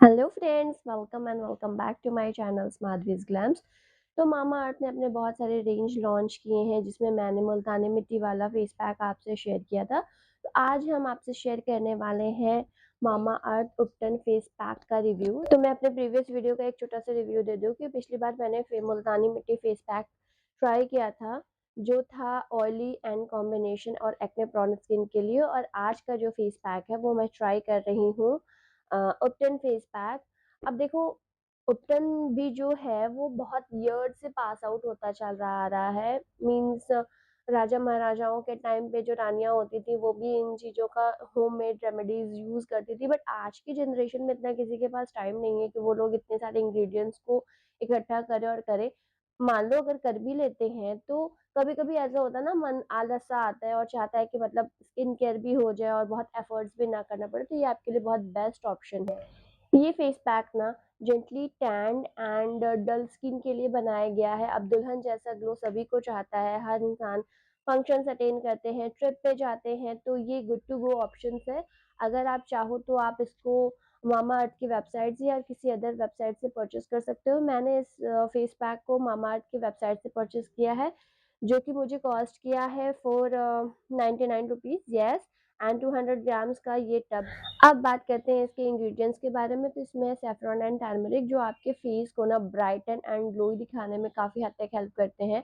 Hello friends, welcome and welcome back to my channel Madhavi's glams. तो मामा अर्थ ने अपने बहुत सारे रेंज लॉन्च किए हैं, जिसमें मैंने मुल्तानी मिट्टी वाला फेस पैक आपसे शेयर किया था। तो आज हम आपसे शेयर करने वाले हैं मामा अर्थ उपटन फेस पैक का रिव्यू। तो मैं अपने प्रीवियस वीडियो का एक छोटा सा रिव्यू दे दूं कि पिछली बार मैंने मुल्तानी मिट्टी फेस पैक ट्राई किया था, जो था ऑयली एंड कॉम्बिनेशन और एक्ने प्रोन स्किन के लिए। और आज का जो फेस पैक है वो मैं ट्राई कर रही हूँ उपटन फेस पैक। अब देखो, उपटन भी जो है वो बहुत ईयर्स से पास आउट होता चल रहा आ रहा है। मीन्स राजा महाराजाओं के टाइम पे जो रानियां होती थी वो भी इन चीज़ों का होममेड रेमेडीज यूज़ करती थी, बट आज की जनरेशन में इतना किसी के पास टाइम नहीं है कि वो लोग इतने सारे इंग्रेडिएंट्स को इकट्ठा करे और करे। मान लो अगर कर भी लेते हैं तो कभी कभी ऐसा होता है ना, मन आलस सा आता है और चाहता है कि मतलब स्किन केयर भी हो जाए और बहुत एफर्ट्स भी ना करना पड़े, तो ये आपके लिए बहुत बेस्ट ऑप्शन है। ये फेस पैक ना gently tanned and dull skin के लिए बनाया गया है। अब दुल्हन जैसा ग्लो सभी को चाहता है, हर इंसान फंक्शंस अटेंड करते हैं, ट्रिप पे जाते हैं, तो ये गुड टू गो ऑप्शंस है। अगर आप चाहो तो आप इसको मामा अर्थ की वेबसाइट से या किसी अदर वेबसाइट से परचेज कर सकते हो। मैंने इस फेस पैक को मामा अर्थ की वेबसाइट से परचेज किया है, जो कि मुझे कॉस्ट किया है for 99 rupees, yes. And 200 grams का ये टब। अब बात करते हैं इसके इंग्रेडिएंट्स के बारे में। तो इसमें है सेफ्रॉन एंड टर्मरिक, जो आपके फेस को ना ब्राइटन एंड ग्लोई दिखाने में काफ़ी हद तक हेल्प करते हैं।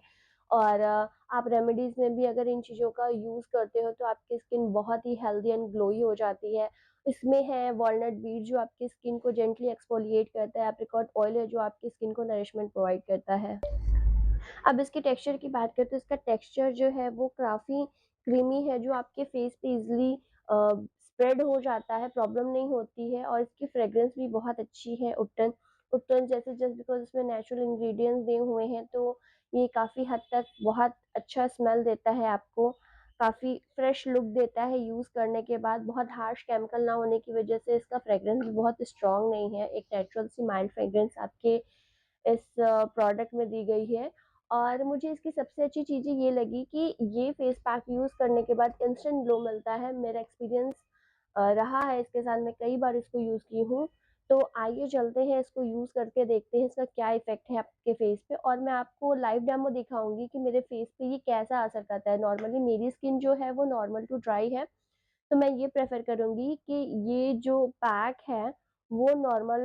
और आप रेमेडीज़ में भी अगर इन चीज़ों का यूज़ करते हो तो आपकी स्किन बहुत ही हेल्दी एंड ग्लोई हो जाती है। इसमें है वॉलनट बीज, जो आपकी स्किन को जेंटली एक्सफोलिएट करता है। एप्रिकॉट ऑयल है, जो आपकी स्किन को नरिशमेंट प्रोवाइड करता है। अब इसके टेक्सचर की बात करें तो इसका टेक्सचर जो है वो काफ़ी क्रीमी है, जो आपके फेस पे इजीली स्प्रेड हो जाता है, प्रॉब्लम नहीं होती है। और इसकी फ्रेग्रेंस भी बहुत अच्छी है। उपटन उपटन जैसे जस्ट बिकॉज इसमें नेचुरल इंग्रेडिएंट्स दिए हुए हैं, तो ये काफ़ी हद तक बहुत अच्छा स्मेल देता है आपको, काफ़ी फ्रेश लुक देता है यूज़ करने के बाद। बहुत हार्श केमिकल ना होने की वजह से इसका फ्रेग्रेंस भी बहुत स्ट्रॉन्ग नहीं है, एक नेचुरल सी माइल्ड फ्रेग्रेंस आपके इस प्रोडक्ट में दी गई है। और मुझे इसकी सबसे अच्छी चीज़ें ये लगी कि ये फेस पैक यूज़ करने के बाद इंस्टेंट ग्लो मिलता है। मेरा एक्सपीरियंस रहा है इसके साथ, मैं कई बार इसको यूज़ की हूँ। तो आइए चलते हैं, इसको यूज़ करके देखते हैं इसका क्या इफ़ेक्ट है आपके फेस पे, और मैं आपको लाइव डेमो दिखाऊँगी कि मेरे फेस पे ये कैसा असर करता है। नॉर्मली मेरी स्किन जो है वो नॉर्मल टू ड्राई है, तो मैं ये प्रेफ़र करूँगी कि ये जो पैक है वो नॉर्मल,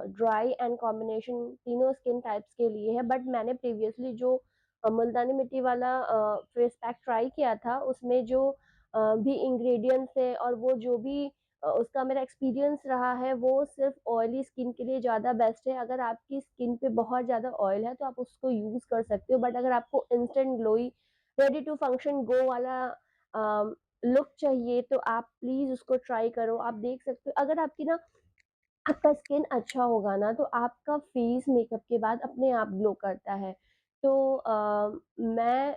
ड्राई एंड कॉम्बिनेशन तीनों स्किन टाइप्स के लिए है। बट मैंने प्रीवियसली जो मुल्तानी मिट्टी वाला फेस पैक ट्राई किया था, उसमें जो भी इंग्रेडिएंट्स थे और वो जो भी उसका मेरा एक्सपीरियंस रहा है, वो सिर्फ़ ऑयली स्किन के लिए ज़्यादा बेस्ट है। अगर आपकी स्किन पे बहुत ज़्यादा ऑयल है तो आप उसको यूज़ कर सकते हो, बट अगर आपको instant glowy ready to function go वाला अ, लुक चाहिए तो आप प्लीज़ उसको ट्राई करो। आप देख सकते हो, अगर आपकी ना आपका स्किन अच्छा होगा ना तो आपका फेस मेकअप के बाद अपने आप ग्लो करता है। तो मैं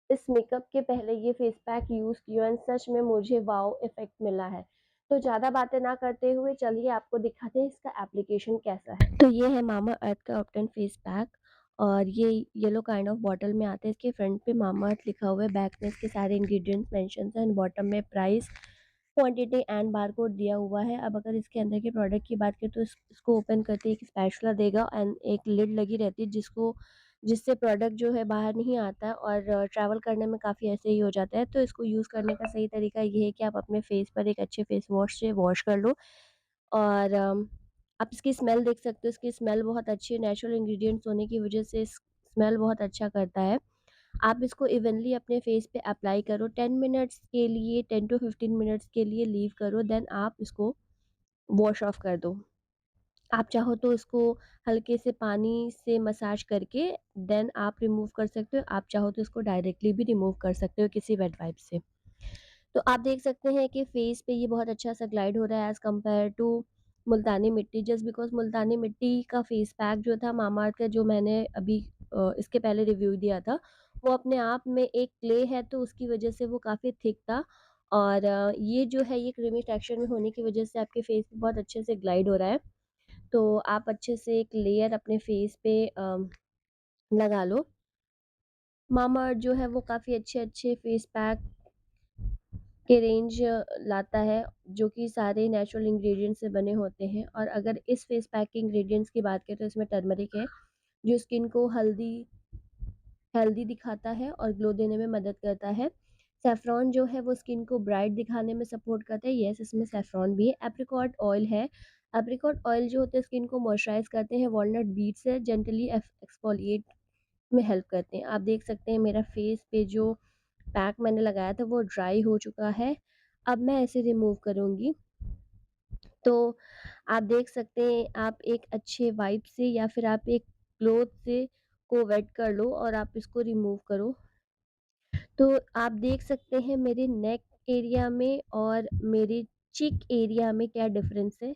इस मेकअप के पहले ये फेस पैक यूज़ की एंड सच में मुझे वाओ इफ़ेक्ट मिला है। तो ज़्यादा बातें ना करते हुए चलिए आपको दिखाते हैं इसका एप्लीकेशन कैसा है। तो ये है मामा अर्थ का अपटन फेस पैक, और ये येलो काइंड ऑफ बॉटल में आता है। इसके फ्रंट पे मामा अर्थ लिखा हुआ है, बैक में इसके सारे इंग्रेडिएंट्स मेंशन्स हैं, एंड बॉटम में प्राइस, क्वांटिटी एंड बारकोड दिया हुआ है। अब अगर इसके अंदर के प्रोडक्ट की बात करें तो इसको ओपन करते ही एक स्पैचुला देगा एंड एक लिड लगी रहती है, जिससे प्रोडक्ट जो है बाहर नहीं आता और ट्रैवल करने में काफ़ी ऐसे ही हो जाता है। तो इसको यूज़ करने का सही तरीका ये है कि आप अपने फेस पर एक अच्छे फेस वॉश से वॉश कर लो। और आप इसकी स्मेल देख सकते हो, इसकी स्मेल बहुत अच्छी है, नेचुरल इंग्रेडिएंट्स होने की वजह से स्मेल बहुत अच्छा करता है। आप इसको इवनली अपने फेस पे अप्लाई करो, 10 मिनट्स के लिए, 10 टू 15 मिनट्स के लिए लीव करो, देन आप इसको वॉश ऑफ कर दो। आप चाहो तो इसको हल्के से पानी से मसाज करके देन आप रिमूव कर सकते हो। आप चाहो तो इसको डायरेक्टली भी रिमूव कर सकते हो किसी वेट वाइप से। तो आप देख सकते हैं कि फेस पे ये बहुत अच्छा सा ग्लाइड हो रहा है एज़ कम्पेयर टू मुल्तानी मिट्टी, जस्ट बिकॉज़ मुल्तानी मिट्टी का फेस पैक जो था मामाअर्थ का, जो मैंने अभी इसके पहले रिव्यू दिया था, वो अपने आप में एक क्ले है, तो उसकी वजह से वो काफ़ी थिक था। और ये जो है ये क्रीमी टेक्सचर में होने की वजह से आपके फेस पे बहुत अच्छे से ग्लाइड हो रहा है। तो आप अच्छे से एक लेयर अपने फेस पे लगा लो। मामाअर्थ जो है वो काफ़ी अच्छे-अच्छे फेस पैक के रेंज लाता है, जो कि सारे नेचुरल इंग्रेडिएंट्स से बने होते हैं। और अगर इस फेस पैक के इंग्रेडिएंट्स की बात करें तो इसमें टर्मरिक है, जो स्किन को हेल्दी दिखाता है और ग्लो देने में मदद करता है। सैफ़्रॉन जो है वो स्किन को ब्राइट दिखाने में सपोर्ट करता है, येस इसमें सैफ़्रॉन भी है। एप्रिकॉट ऑयल है, एप्रिकॉट ऑयल जो होते हैं स्किन को मॉइस्चराइज़ करते हैं, वॉलनट बीड्स से जेंटली एक्सफोलिएट में हेल्प करते हैं। आप देख सकते हैं मेरा फेस पे जो पैक मैंने लगाया था वो ड्राई हो चुका है। अब मैं इसे रिमूव करूँगी। तो आप देख सकते हैं आप एक अच्छे वाइप से या फिर आप एक क्लॉथ से को वेट कर लो और आप इसको रिमूव करो। तो आप देख सकते हैं मेरे नेक एरिया में और मेरे चिक एरिया में क्या डिफरेंस है।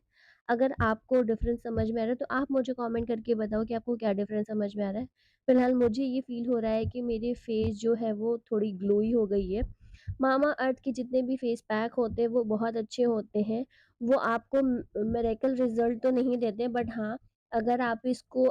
अगर आपको डिफरेंस समझ में आ रहा है तो आप मुझे कमेंट करके बताओ कि आपको क्या डिफरेंस समझ में आ रहा है। फिलहाल मुझे ये फील हो रहा है कि मेरे फेस जो है वो थोड़ी ग्लोई हो गई है। मामा अर्थ के जितने भी फेस पैक होते हैं वो बहुत अच्छे होते हैं। वो आपको मिरेकल रिजल्ट तो नहीं देते, बट हाँ, अगर आप इसको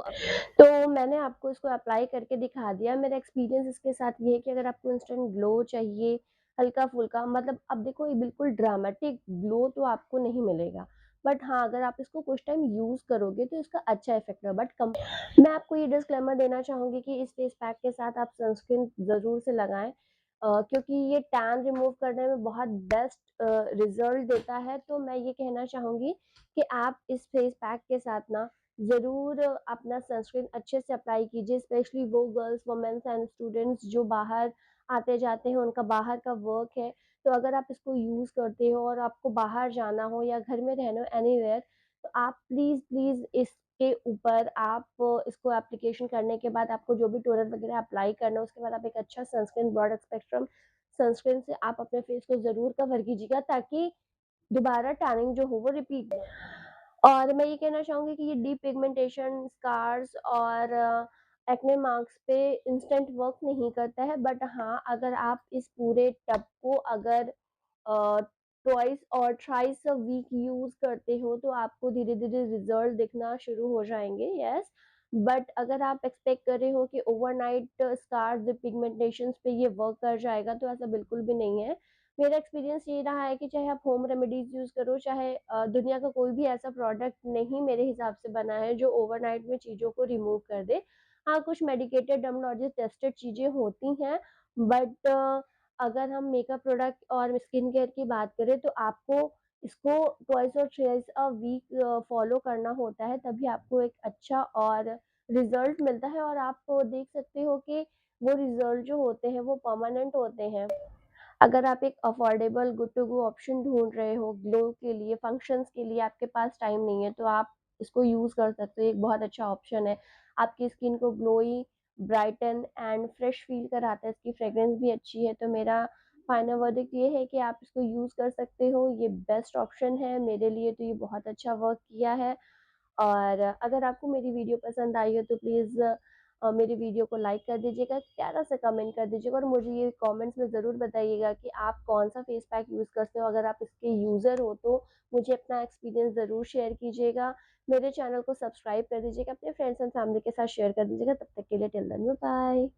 तो मैंने आपको इसको अप्लाई करके दिखा दिया। मेरा एक्सपीरियंस इसके साथ ये है कि अगर आपको इंस्टेंट ग्लो चाहिए, हल्का-फुल्का, मतलब अब देखो ये बिल्कुल ड्रामेटिक ग्लो तो आपको नहीं मिलेगा। बट हाँ, अगर आप इसको कुछ टाइम यूज़ करोगे तो इसका अच्छा इफ़ेक्ट है। बट कम मैं आपको ये डिस्क्लेमर देना चाहूँगी कि इस फेस पैक के साथ आप सनस्क्रीन ज़रूर से लगाएँ, क्योंकि ये टैन रिमूव करने में बहुत बेस्ट रिज़ल्ट देता है। तो मैं ये कहना चाहूँगी कि आप इस फेस पैक के साथ ना ज़रूर अपना सनस्क्रीन अच्छे से अप्लाई कीजिए, स्पेशली वो गर्ल्स, वुमेन्स एंड स्टूडेंट्स जो बाहर आते-जाते हैं, उनका बाहर का वर्क है। तो अगर आप इसको यूज़ करते हो और आपको बाहर जाना हो या घर में रहना हो एनीवेयर, तो आप प्लीज़ इसके ऊपर आप इसको एप्लीकेशन करने के बाद आपको जो भी टोनर वगैरह अप्लाई करना है, उसके बाद आप एक अच्छा सनस्क्रीन ब्रॉड स्पेक्ट्रम सनस्क्रीन से आप अपने फेस को ज़रूर कवर कीजिएगा, ताकि दोबारा टैनिंग जो हो वो रिपीट ना। और मैं ये कहना चाहूँगी कि ये डीप पिगमेंटेशन, स्कार्स और एक्ने मार्क्स पे इंस्टेंट वर्क नहीं करता है, बट हाँ, अगर आप इस पूरे टब को अगर ट्वाइस और थ्राइस अ वीक यूज़ करते हो तो आपको धीरे-धीरे रिज़ल्ट दिखना शुरू हो जाएँगे, येस। बट अगर आप एक्सपेक्ट कर रहे हो कि ओवरनाइट स्कार्स, पिगमेंटेशंस पे ये वर्क कर जाएगा, तो ऐसा बिल्कुल भी नहीं है। मेरा एक्सपीरियंस ये रहा है कि चाहे आप होम रेमेडीज़ यूज़ करो, चाहे दुनिया का कोई भी ऐसा प्रोडक्ट नहीं मेरे हिसाब से बना है जो ओवरनाइट में चीज़ों को रिमूव कर दे। हाँ, कुछ मेडिकेटेड डर्मेटोलॉजिस्ट टेस्टेड चीज़ें होती हैं, बट अगर हम मेकअप प्रोडक्ट और स्किन केयर की बात करें तो आपको इसको ट्वाइस और थ्राइस अ वीक फॉलो करना होता है, तभी आपको एक अच्छा और रिज़ल्ट मिलता है और आप देख सकते हो कि वो रिज़ल्ट जो होते हैं वो परमानेंट होते हैं। अगर आप एक affordable good to go option ढूँढ रहे हो ग्लो के लिए, फंक्शंस के लिए, आपके पास टाइम नहीं है, तो आप इसको यूज़ कर सकते हो, एक बहुत अच्छा ऑप्शन है। आपकी स्किन को glowy, brighten and fresh feel कराता है, इसकी फ्रेग्रेंस भी अच्छी है, तो मेरा फाइनल वर्डिक्ट ये है कि आप इसको यूज़ कर सकते हो, ये बेस्ट ऑप्शन है, मेरे लिए तो ये बहुत अच्छा वर्क किया है। और अगर आपको मेरी वीडियो पसंद आई हो तो प्लीज़ मेरी वीडियो को लाइक कर दीजिएगा, प्यारा-सा कमेंट कर दीजिएगा और मुझे ये कमेंट्स में ज़रूर बताइएगा कि आप कौन-सा फेस पैक यूज़ करते हो। अगर आप इसके यूज़र हो तो मुझे अपना एक्सपीरियंस ज़रूर शेयर कीजिएगा। मेरे चैनल को सब्सक्राइब कर दीजिएगा, अपने फ्रेंड्स एंड फैमिली के साथ शेयर कर दीजिएगा। तब तक के लिए टिल देन बाय बाय।